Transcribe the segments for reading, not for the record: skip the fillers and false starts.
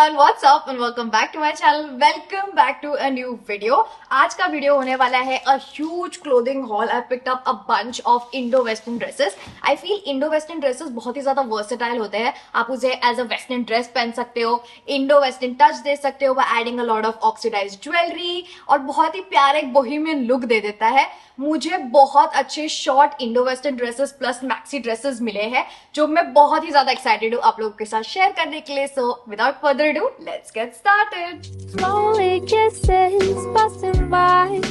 everyone, what's up and welcome back to my channel. Welcome back to a new video. आज का video होने वाला है a huge clothing haul. I picked up a bunch of Indo-Western dresses. I feel Indo-Western dresses बहुत ही ज्यादा versatile होते हैं. आप उसे as a Western dress पहन सकते हो, Indo-Western touch दे सकते हो by adding a lot of oxidized jewelry और बहुत ही प्यारे एक bohemian look दे देता है. मुझे बहुत अच्छे short Indo western dresses plus maxi dresses मिले हैं जो मैं बहुत ही ज्यादा एक्साइटेड हूँ आप लोगों के साथ शेयर करने के लिए. So without further do let's get started. Slowly kisses passing by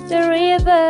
the river.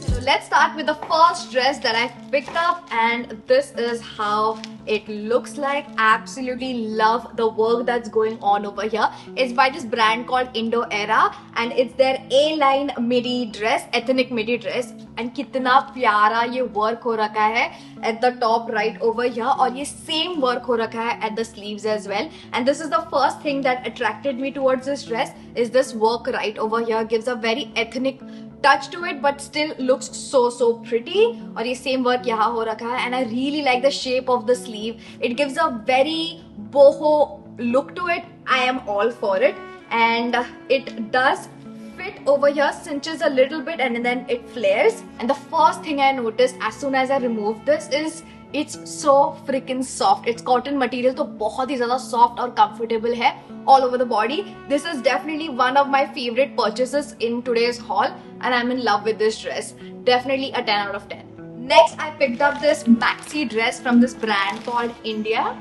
So let's start with the first dress that I picked up, and this is how it looks like. Absolutely love the work that's going on over here. It's by this brand called Indo Era and it's their A-line midi dress, ethnic midi dress. And कितना प्यारा ये work हो रखा है at the top right over here और ये same work हो रखा है at the sleeves as well. And this is the first thing that attracted me towards this dress is this work right over here. Gives a very ethnic touch to it but still looks so pretty और ये same work यहाँ हो रखा है. And I really like the shape of the sleeve. It gives a very boho look to it. I am all for it and it does fit over here, cinches a little bit and then it flares. And the first thing I noticed as soon as I removed this is it's so freaking soft. It's cotton material तो बहुत ही ज़्यादा soft और comfortable है all over the body. This is definitely one of my favorite purchases in today's haul and I'm in love with this dress. Definitely a 10 out of 10. Next I picked up this maxi dress from this brand called India.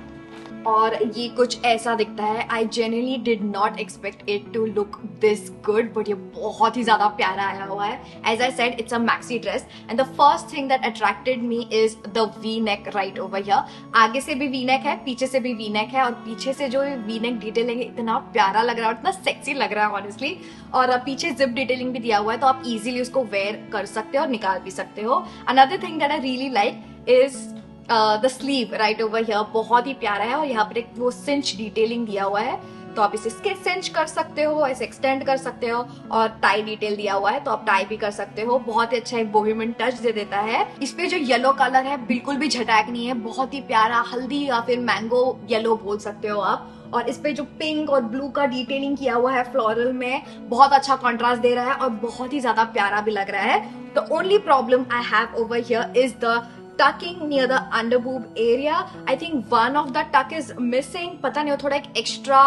और ये कुछ ऐसा दिखता है. I genuinely did not expect it to look this good, but ये बहुत ही ज़्यादा प्यारा आया हुआ है. As I said, it's a maxi dress, and the first thing that attracted me is the V-neck right over here. आगे से भी V-neck है, पीछे से भी V-neck है, और पीछे से जो V-neck डिटेलिंग है इतना प्यारा लग रहा है और इतना सेक्सी लग रहा है honestly. और पीछे जिप डिटेलिंग भी दिया हुआ है तो आप इजीली उसको वेयर कर सकते हो और निकाल भी सकते हो. Another thing that I really like is the sleeve right over here. बहुत ही प्यारा है और यहाँ पर एक वो cinch डिटेलिंग दिया हुआ है तो आप इसे cinch कर सकते हो, ऐसे एक्सटेंड कर सकते हो. और टाई डिटेल दिया हुआ है तो आप टाई भी कर सकते हो. बहुत ही अच्छा एक बोहेमियन टच दे देता है. इस पे जो येलो कलर है बिल्कुल भी झटाक नहीं है, बहुत ही प्यारा हल्दी या फिर मैंगो येलो बोल सकते हो आप. और इस पे जो पिंक और ब्लू का डिटेलिंग किया हुआ है फ्लोरल में बहुत अच्छा कॉन्ट्रास्ट दे रहा है और बहुत ही ज्यादा प्यारा भी लग रहा है. The only problem I have over here is the tucking near the under boob area. I think one of the tuck is missing. पता नहीं वो थोड़ा एक extra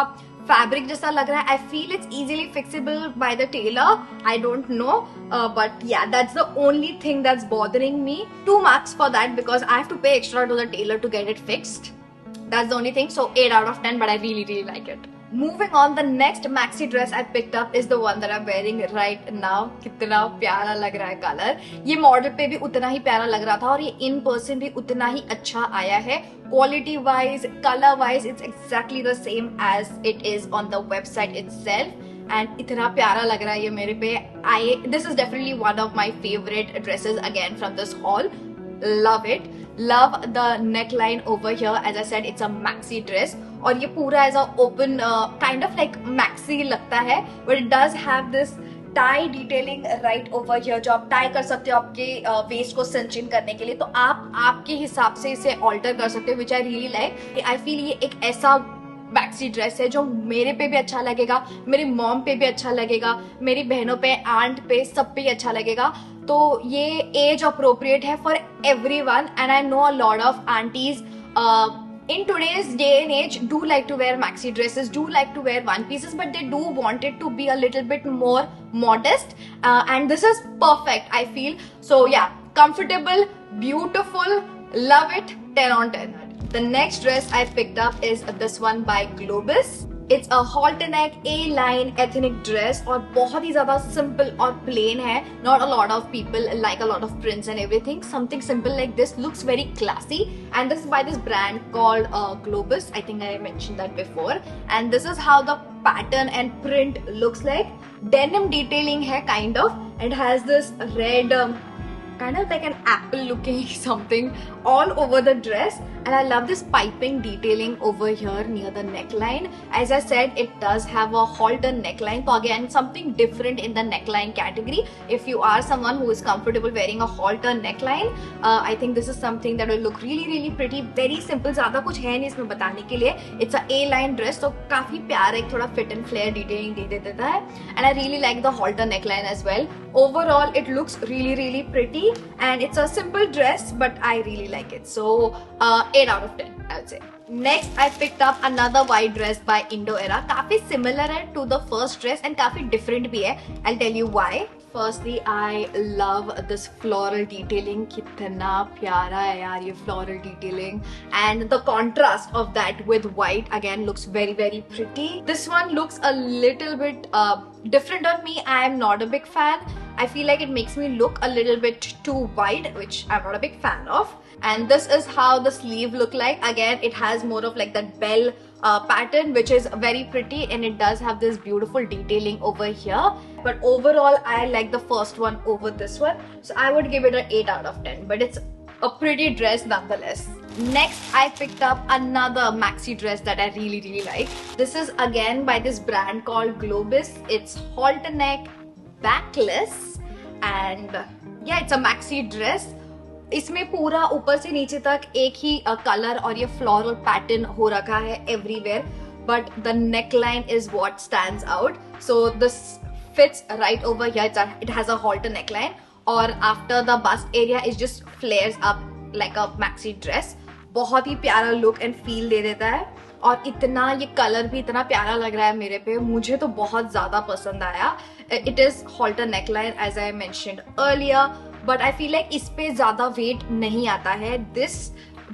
fabric जैसा लग रहा है. I feel it's easily fixable by the tailor. I don't know, but yeah, that's the only thing that's bothering me. 2 marks for that because I have to pay extra to the tailor to get it fixed. That's the only thing. So 8 out of 10, but I really like it. Moving on, the next maxi dress I picked up is the one that I'm wearing right now. कितना प्यारा लग रहा है colour. ये model पे भी उतना ही प्यारा लग रहा था और ये इन पर्सन भी उतना ही अच्छा आया है. Quality wise, colour wise, it's exactly the same as it is on the website itself. And इतना प्यारा लग रहा है ये मेरे पे. This is definitely one of my favourite dresses again from this haul. Love it. Love the neckline over here. As I said, it's a maxi dress. और ये पूरा as a open kind of like maxi लगता है. But it does have this tie detailing right over here जो आप tie कर सकते हो आपके waist को cinch in करने के लिए. तो आप आपके हिसाब से इसे alter कर सकते हो, which I really like. I feel ये एक ऐसा मैक्सी ड्रेस है जो मेरे पे भी अच्छा लगेगा, मेरी मॉम पे भी अच्छा लगेगा, मेरी बहनों पे, आंट पे, सब पे अच्छा लगेगा. तो ये एज अप्रोप्रिएट है for everyone. And I know a lot of aunties in today's day and age do like to wear maxi dresses, do like to wear one pieces, but they do want it to be a little bit more modest, and this is perfect I feel. So yeah, comfortable, beautiful, love it, 10 on 10. The next dress I picked up is this one by Globus. It's a halter neck A-line ethnic dress और बहुत ही ज़्यादा simple और plain है. Not a lot of people like a lot of prints and everything. Something simple like this looks very classy. And this is by this brand called Globus. I think I mentioned that before. And this is how the pattern and print looks like. Denim detailing है kind of. It has this red kind of like an apple looking something all over the dress. and I love this piping detailing over here near the neckline. As I said, it does have a halter neckline, so again something different in the neckline category. If you are someone who is comfortable wearing a halter neckline, I think this is something that will look really pretty. Very simple, ज़्यादा कुछ है नहीं इसमें बताने के लिए. It's a A-line dress, तो काफी प्यारा एक थोड़ा fit and flare detailing दे देता है. And I really like the halter neckline as well. Overall, it looks really pretty, and it's a simple dress, but I really like it. So 8 out of 10, I would say. Next, I picked up another white dress by Indo Era. काफी similar है to the first dress and काफी different भी है. I'll tell you why. Firstly, I love this floral detailing. कितना प्यारा है यार ये floral detailing, and the contrast of that with white again looks very pretty. This one looks a little bit different on me. I am not a big fan. I feel like it makes me look a little bit too wide, which I'm not a big fan of. And this is how the sleeve look like. Again, it has more of like that bell pattern, which is very pretty, and it does have this beautiful detailing over here. But overall, I like the first one over this one, so I would give it an 8 out of 10. But it's a pretty dress nonetheless. Next, I picked up another maxi dress that I really like. This is again by this brand called Globus. It's halter neck, backless, and yeah, it's a maxi dress. इसमें पूरा ऊपर से नीचे तक एक ही colour और ये floral pattern हो रखा है everywhere, but the neckline is what stands out. So this fits right over here. It has a halter neckline, or after the bust area it just flares up like a maxi dress. बहुत ही प्यारा look and feel दे देता है, और इतना ये colour भी इतना प्यारा लग रहा है मेरे पे. मुझे तो बहुत ज़्यादा पसंद आया. It is halter neckline as I mentioned earlier, but I feel like इस पे ज़्यादा weight नहीं आता है.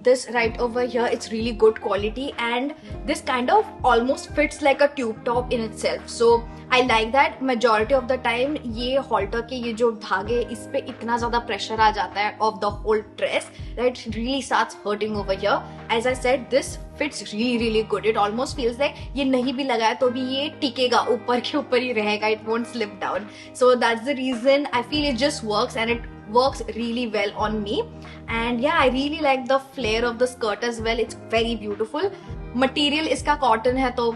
This right over here, it's really good quality, and this kind of almost fits like a tube top in itself. So I like that. Majority of the time ये halter के ये जो धागे इस पे इतना ज़्यादा pressure आ जाता है of the whole dress that it really starts hurting over here. As I said, this fits really good. It almost feels like ये नहीं भी लगाया तो भी ये टिकेगा, ऊपर के ऊपर ही रहेगा. It won't slip down. So that's the reason I feel it just works, and it works really well on me. And yeah, I really like the flare of the skirt as well. It's very beautiful. Material इसका cotton है, तो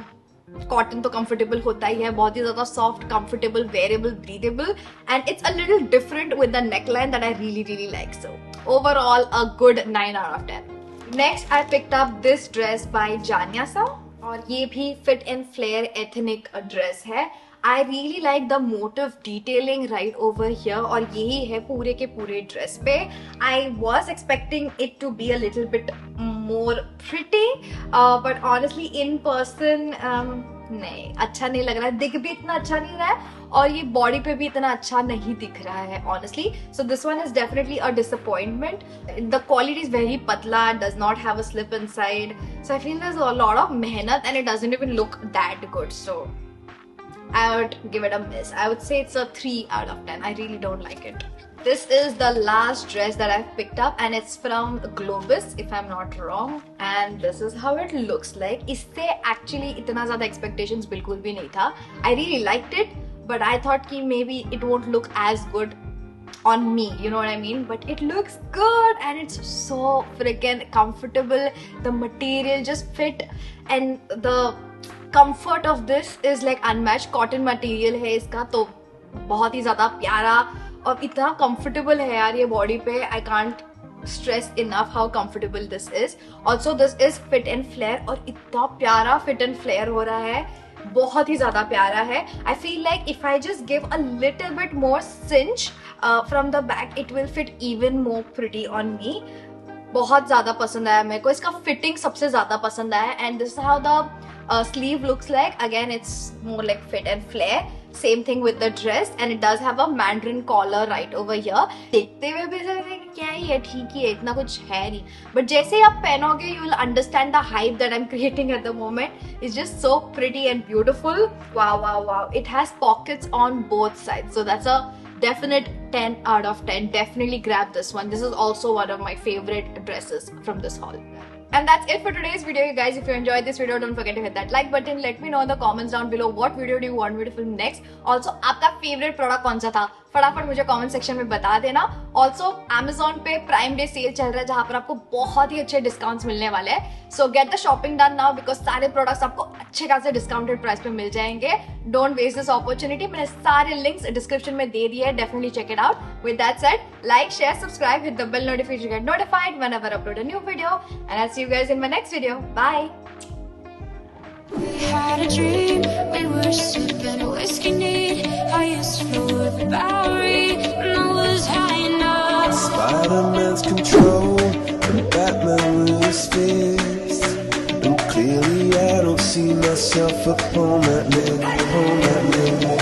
cotton तो comfortable होता ही है, बहुत ही ज़्यादा soft, comfortable, wearable, breathable, and it's a little different with the neckline that I really like. So overall, a good 9 out of 10. Next, I picked up this dress by Janyasa, और ये भी fit and flare ethnic dress है. I really like the motif detailing right over here, और यही है पूरे के पूरे ड्रेस पे. I was expecting it to be a little bit more pretty, but honestly in person नहीं अच्छा नहीं लग रहा है. दिख भी इतना अच्छा नहीं रहा है, और ये बॉडी पे भी इतना अच्छा नहीं दिख रहा है honestly. So this one is definitely a disappointment. The quality is very patla, does not have a slip inside, so I feel there's a lot of mehnat and it doesn't even look that good. So I would give it a miss. I would say it's a 3 out of 10. I really don't like it. This is the last dress that I've picked up, and it's from Globus if I'm not wrong, and this is how it looks like. इससे actually इतना ज़्यादा expectations बिल्कुल भी नहीं था. I really liked it, but I thought कि maybe it won't look as good on me, you know what I mean? But it looks good, and it's so freaking comfortable. The material just fit, and the comfort of this is like unmatched. Cotton material है इसका, तो बहुत ही ज़्यादा प्यारा और इतना comfortable है यार ये body पे. I can't stress enough how comfortable this is. Also this is fit and flare, और इतना प्यारा fit and flare हो रहा है, बहुत ही ज़्यादा प्यारा है. I feel like if I just give a little bit more cinch from the back, it will fit even more pretty on me. बहुत ज़्यादा पसंद आया मेरे को. इसका फिटिंग सबसे ज़्यादा पसंद आया. And this is how the sleeve looks like. Again, it's more like fit and flare. Same thing with the dress, and it does have a mandarin collar right over here. देखते हुए भी ऐसा लगता है कि क्या ही है, ठीक ही है, इतना कुछ है नहीं. But जैसे ही आप पहनोगे, you will understand the hype that I'm creating at the moment. It's just so pretty and beautiful. Wow. It has pockets on both sides, so that's a definite 10 out of 10. Definitely grab this one. This is also one of my favorite dresses from this haul. And that's it for today's video, you guys. If you enjoyed this video, don't forget to hit that like button. Let me know in the comments down below what video do you want me to film next. Also, आपका favorite product कौन सा था फटाफट मुझे comment section में बता देना। Also Amazon पे प्राइम डे सेल चल रहा है जहां पर आपको बहुत ही अच्छे डिस्काउंट्स मिलने वाले हैं। So get the shopping done now because सारे प्रोडक्ट्स आपको अच्छे खासे डिस्काउंटेड प्राइस पे मिल जाएंगे। Don't waste this opportunity. मैंने सारे लिंक्स डिस्क्रिप्शन में दे दिए हैं, definitely check it out. With that said, like, share, subscribe, hit the bell notification to get notified whenever I upload a new video, and I'll see you guys in my next video. Bye. We had a dream, we were sipping whiskey neat. I used to float the Bowery when I was high enough. Spider-Man's control and Batman with his fist. And clearly I don't see myself upon that list.